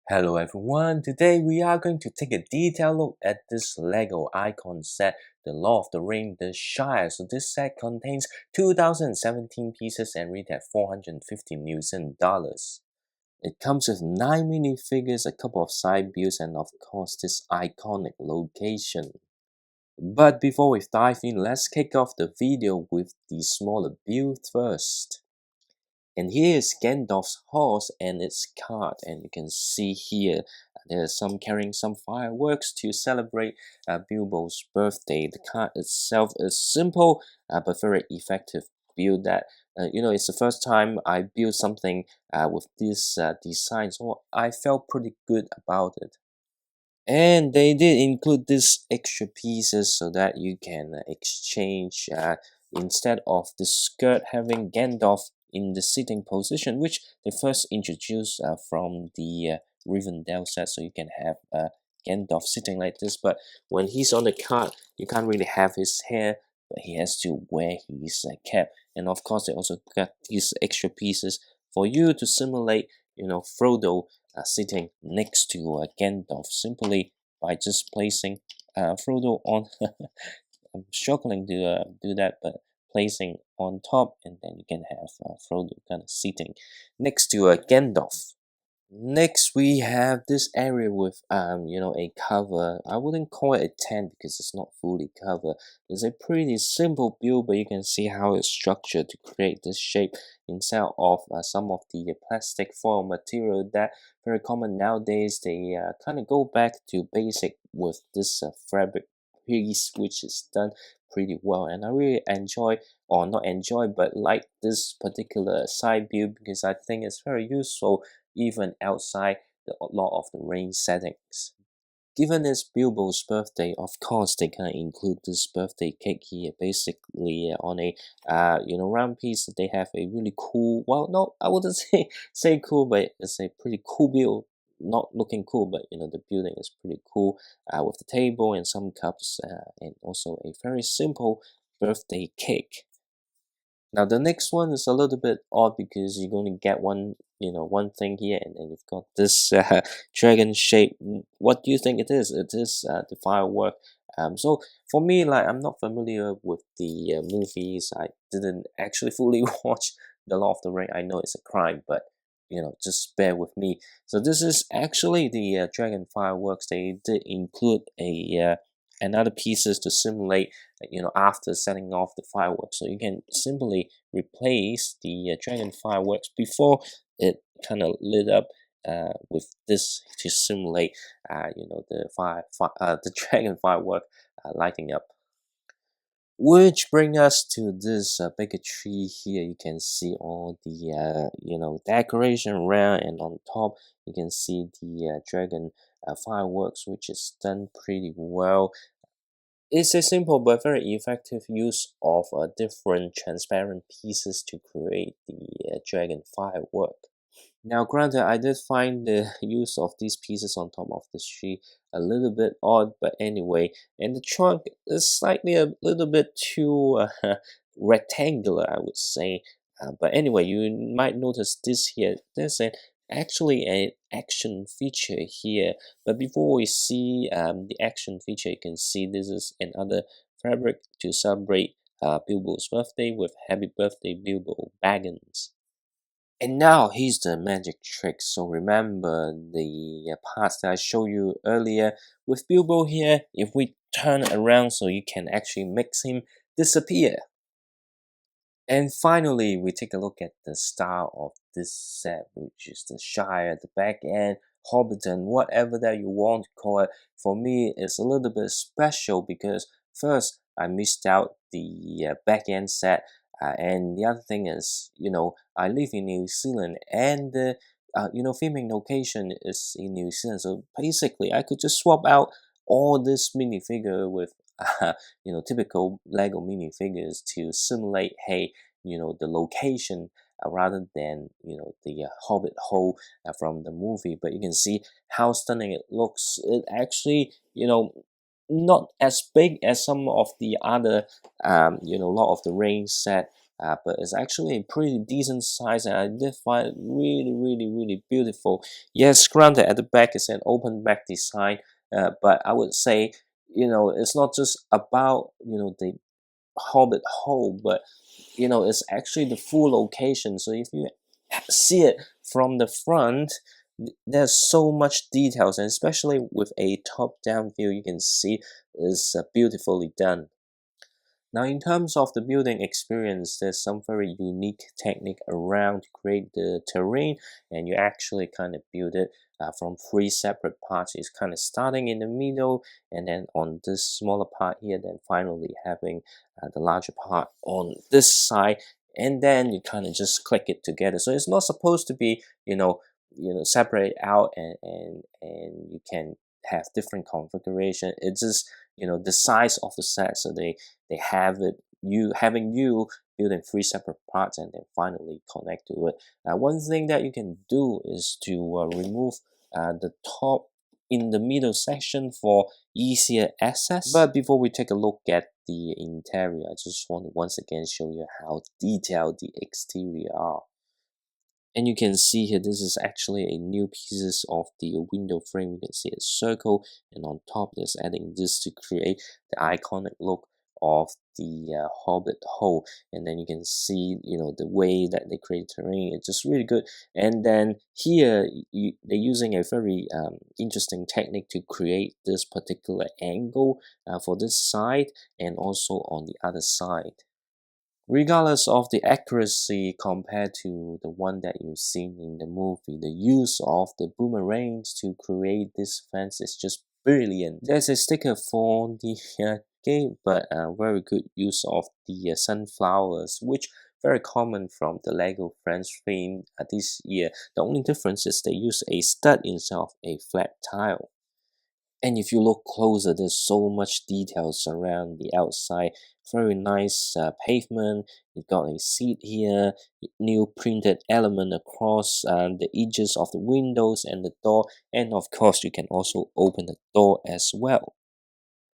Hello everyone, today we are going to take a detailed look at this LEGO icon set, The Lord of the Ring, The Shire. So this set contains 2017 pieces and retailed at 450 New dollars. It comes with 9 minifigures, a couple of side builds, and of course this iconic location. But before we dive in, let's kick off the video with the smaller build first. And here is Gandalf's horse and its cart, and you can see here there's some carrying some fireworks to celebrate Bilbo's birthday. The cart itself is simple but very effective build that it's the first time I built something with this design, so I felt pretty good about it. And they did include these extra pieces so that you can exchange instead of the skirt having Gandalf in the sitting position, which they first introduced from the Rivendell set, so you can have Gandalf sitting like this. But when he's on the cart, you can't really have his hair, but he has to wear his cap. And of course, they also got these extra pieces for you to simulate, Frodo sitting next to Gandalf simply by just placing Frodo on. I'm struggling to do that, but placing on top, and then you can have Frodo kind of sitting next to Gandalf. Next, we have this area with a cover. I wouldn't call it a tent because it's not fully covered. It's a pretty simple build, but you can see how it's structured to create this shape instead of some of the plastic foil material that very common nowadays. They kind of go back to basic with this fabric piece, which is done pretty well, and I really enjoy, or not enjoy, but like this particular side build because I think it's very useful even outside the Lord of the Rings settings. Given it's Bilbo's birthday, of course they can include this birthday cake here. Basically, on a round piece, they have a really cool. Well, no, I wouldn't say cool, but it's a pretty cool build. Not looking cool, but the building is pretty cool. With the table and some cups, and also a very simple birthday cake. Now the next one is a little bit odd because you're going to get one thing here, and then you've got this dragon shape. What do you think it is? It is the firework. So for me, like, I'm not familiar with the movies. I didn't actually fully watch The Lord of the Ring. I know it's a crime, but just bear with me. So this is actually the dragon fireworks. They did include a another pieces to simulate after setting off the fireworks, so you can simply replace the dragon fireworks before it kind of lit up with this to simulate the dragon firework lighting up. Which bring us to this bigger tree here. You can see all the decoration around, and on top you can see the dragon fireworks, which is done pretty well. It's a simple but very effective use of different transparent pieces to create the dragon firework. Now, granted, I did find the use of these pieces on top of the tree a little bit odd, but anyway, and the trunk is slightly a little bit too rectangular, I would say. But anyway, you might notice this here. There's actually an action feature here. But before we see the action feature, you can see this is another fabric to celebrate Bilbo's birthday with Happy Birthday Bilbo Baggins. And now here's the magic trick. So remember the parts that I showed you earlier with Bilbo here. If we turn around so you can actually make him disappear. And finally, we take a look at the style of this set, which is the Shire, the back end, Hobbiton, whatever that you want to call it. For me, it's a little bit special because first, I missed out the back end set, and the other thing is, I live in New Zealand, and the filming location is in New Zealand. So basically, I could just swap out all this minifigure with typical Lego minifigures to simulate, hey, the location rather than the Hobbit hole from the movie. But you can see how stunning it looks. It actually not as big as some of the other Lord of the Rings set but it's actually a pretty decent size, and I did find it really beautiful. Yes, granted at the back it's an open back design, but I would say, it's not just about, the hobbit hole, but it's actually the full location. So if you see it from the front, there's so much details, and especially with a top-down view, you can see is beautifully done. Now, in terms of the building experience, there's some very unique technique around to create the terrain, and you actually kind of build it from three separate parts. It's kind of starting in the middle, and then on this smaller part here, then finally having the larger part on this side, and then you kind of just click it together. So it's not supposed to be, separate out, and you can have different configuration. It's just, the size of the set, so they have it, you building three separate parts and then finally connect to it. One thing that you can do is to remove the top in the middle section for easier access. But before we take a look at the interior, I just want to once again show you how detailed the exterior are. And you can see here, this is actually a new pieces of the window frame. You can see a circle, and on top there's adding this to create the iconic look of the hobbit hole. And then you can see, the way that they create terrain. It's just really good. And then here they're using a very interesting technique to create this particular angle for this side and also on the other side. Regardless of the accuracy compared to the one that you've seen in the movie, the use of the boomerangs to create this fence is just brilliant. There's a sticker for the game, but very good use of the sunflowers, which very common from the Lego Friends theme this year. The only difference is they use a stud instead of a flat tile. And if you look closer, there's so much details around the outside. Very nice pavement. You've got a seat here, new printed element across the edges of the windows and the door. And of course, you can also open the door as well.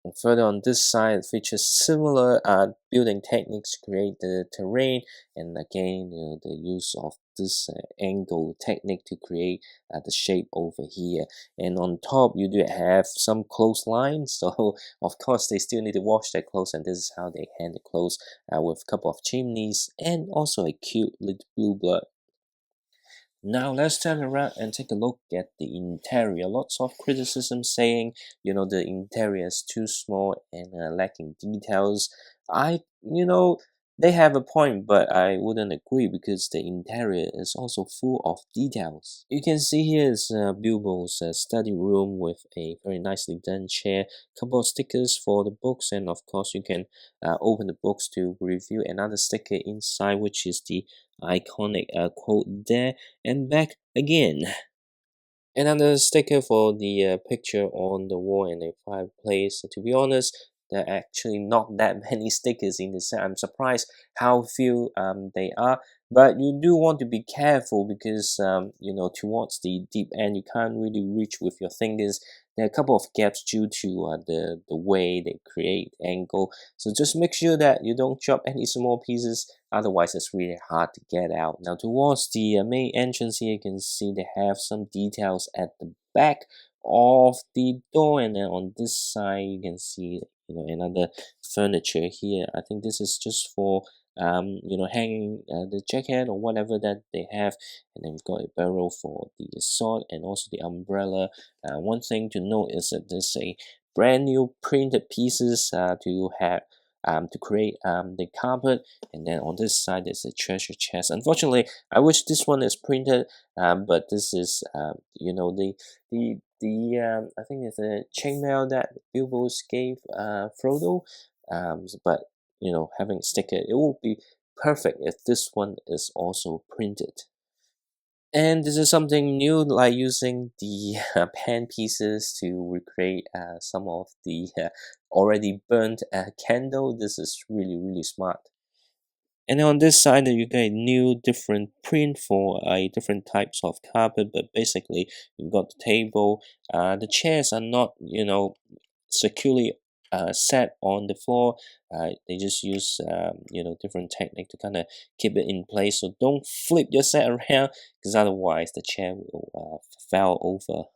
And further on this side, it features similar building techniques to create the terrain, and again, the use of this angle technique to create the shape over here. And on top, you do have some clotheslines, so of course they still need to wash their clothes, and this is how they hang the clothes with a couple of chimneys and also a cute little blue bird. Now let's turn around and take a look at the interior. Lots of criticism saying, the interior is too small and lacking details. They have a point, but I wouldn't agree because the interior is also full of details. You can see here is Bilbo's study room with a very nicely done chair, couple of stickers for the books, and of course you can open the books to review another sticker inside, which is the iconic quote there, and back again. Another sticker for the picture on the wall and a fireplace. To be honest, there are actually not that many stickers in the set. I'm surprised how few they are. But you do want to be careful because, towards the deep end, you can't really reach with your fingers. There are a couple of gaps due to the way they create angle. So just make sure that you don't chop any small pieces. Otherwise, it's really hard to get out. Now, towards the main entrance here, you can see they have some details at the back of the door, and then on this side, you can see another furniture here. I think this is just for hanging the jacket or whatever that they have. And then we've got a barrel for the sword and also the umbrella. One thing to note is that there's a brand new printed pieces to have to create the carpet. And then on this side there's a treasure chest. Unfortunately, I wish this one is printed, but this is I think it's a chainmail that Bilbo's gave Frodo. But having a sticker, it will be perfect if this one is also printed. And this is something new, like using the pen pieces to recreate some of the already burnt candle. This is really smart. And on this side, you get a new different print for different types of carpet, but basically you've got the table. The chairs are not, securely set on the floor. They just use different technique to kind of keep it in place. So don't flip your set around, because otherwise the chair will fall over.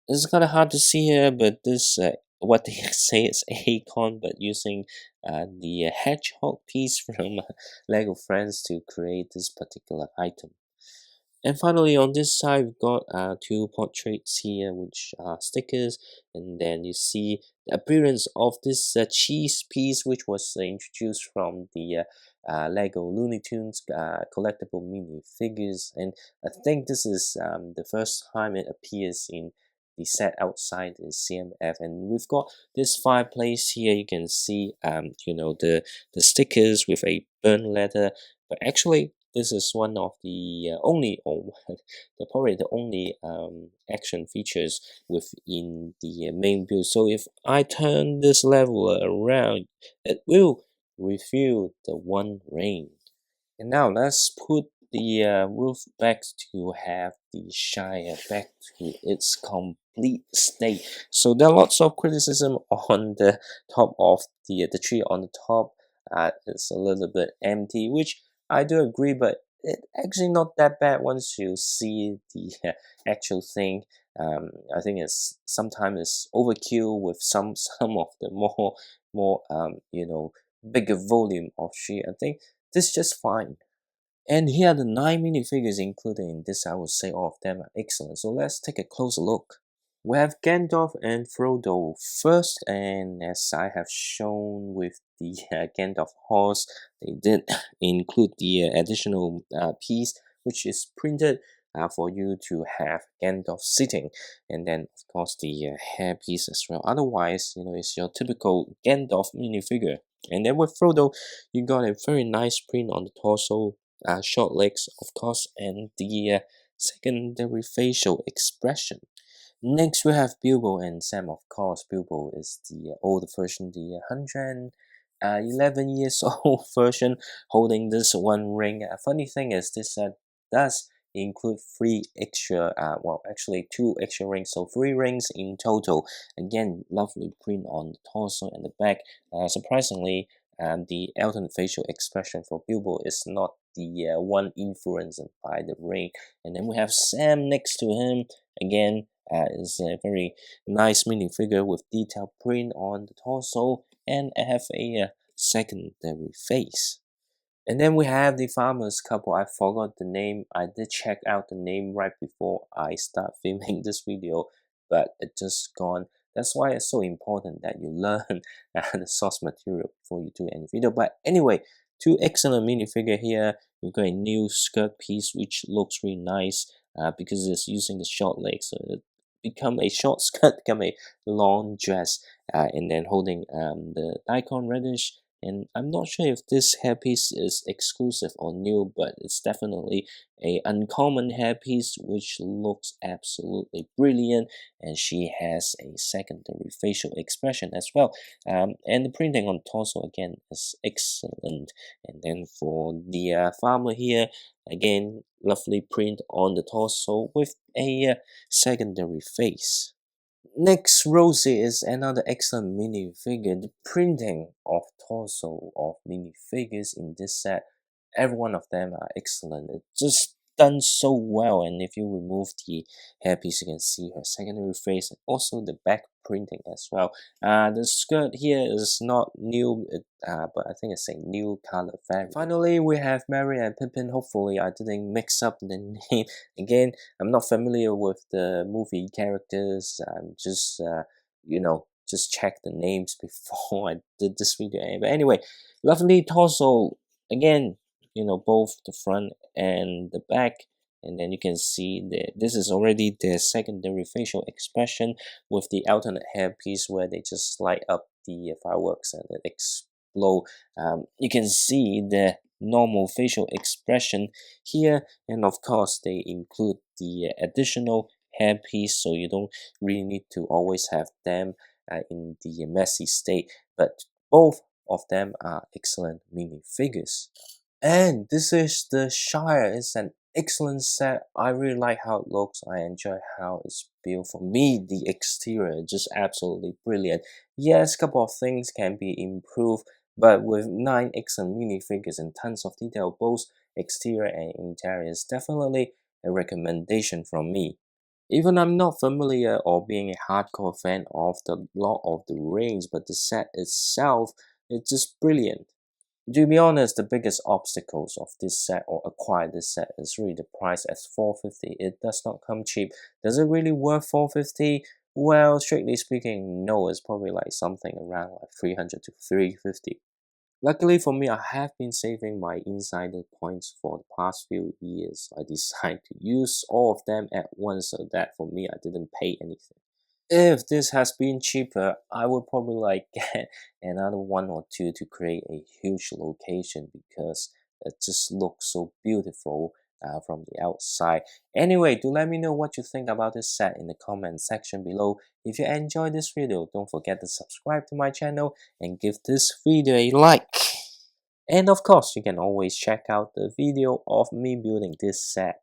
It's kind of hard to see here, but this what they say is acorn, but using the hedgehog piece from Lego Friends to create this particular item. And finally, on this side, we've got two portraits here, which are stickers, and then you see the appearance of this cheese piece, which was introduced from the Lego Looney Tunes collectible mini figures, and I think this is the first time it appears in the set outside the CMF. And we've got this fireplace here. You can see the stickers with a burnt leather, but actually this is one of the only, or probably the only action features within the main build. So if I turn this level around, it will reveal the one ring. And now let's put the roof back to have the Shire back to its complete state. So there are lots of criticism on the top of the tree on the top. It's a little bit empty, which I do agree, but it's actually not that bad once you see the actual thing. I think it's sometimes it's overkill with some of the more bigger volume of tree. I think this is just fine. And here are the 9 minifigures included in this. I would say all of them are excellent. So let's take a closer look. We have Gandalf and Frodo first, and as I have shown with the Gandalf horse, they did include the additional piece, which is printed for you to have Gandalf sitting, and then of course the hair piece as well. Otherwise, it's your typical Gandalf minifigure. And then with Frodo, you got a very nice print on the torso, short legs, of course, and the secondary facial expression. Next, we have Bilbo and Sam. Of course, Bilbo is the older version, the 111 years old version, holding this one ring. A funny thing is, this set does include three extra, actually two extra rings, so 3 rings in total. Again, lovely print on the torso and the back. Surprisingly, the alternate facial expression for Bilbo is not the one influenced by the ring. And then we have Sam next to him. Again, is a very nice minifigure with detailed print on the torso and have a secondary face. And then we have the farmers couple. I forgot the name. I did check out the name right before I start filming this video, but it just gone. That's why it's so important that you learn the source material before you do any video. But anyway, two excellent minifigure here. We've got a new skirt piece which looks really nice because it's using the short legs. So it become a short skirt, become a long dress, and then holding the daikon radish. And I'm not sure if this hairpiece is exclusive or new, but it's definitely a uncommon hairpiece which looks absolutely brilliant, and she has a secondary facial expression as well. And the printing on torso again is excellent. And then for the farmer here, again, lovely print on the torso with a secondary face. Next, Rosie is another excellent minifigure. The printing of torso of minifigures in this set, every one of them are excellent. It's just done so well, and if you remove the hairpiece, you can see her secondary face and also the back printing as well. The skirt here is not new, but I think it's a new color fabric. Finally, we have Merry and Pippin. Hopefully, I didn't mix up the name. Again, I'm not familiar with the movie characters. I'm just, just check the names before I did this video. But anyway, lovely torso. Again, both the front and the back. And then you can see that this is already the secondary facial expression with the alternate hairpiece where they just light up the fireworks and it explode. You can see the normal facial expression here, and of course they include the additional hairpiece, so you don't really need to always have them in the messy state, but both of them are excellent minifigures. And this is the Shire. It's an Excellent set. I really like how it looks. I enjoy how it's built. For me, the exterior is just absolutely brilliant. Yes, couple of things can be improved, but with 9 excellent minifigures and tons of detail, both exterior and interior, is definitely a recommendation from me. Even I'm not familiar or being a hardcore fan of the Lord of the Rings, but the set itself is just brilliant. To be honest, the biggest obstacles of this set or acquire this set is really the price at 450. It does not come cheap. Does it really worth 450? Well, strictly speaking, no. It's probably like something around like 300 to 350. Luckily for me, I have been saving my insider points for the past few years. I decided to use all of them at once so that for me, I didn't pay anything. If this has been cheaper, I would probably like get another one or two to create a huge location because it just looks so beautiful from the outside. Anyway, do let me know what you think about this set in the comment section below. If you enjoyed this video, don't forget to subscribe to my channel and give this video a like. And of course, you can always check out the video of me building this set.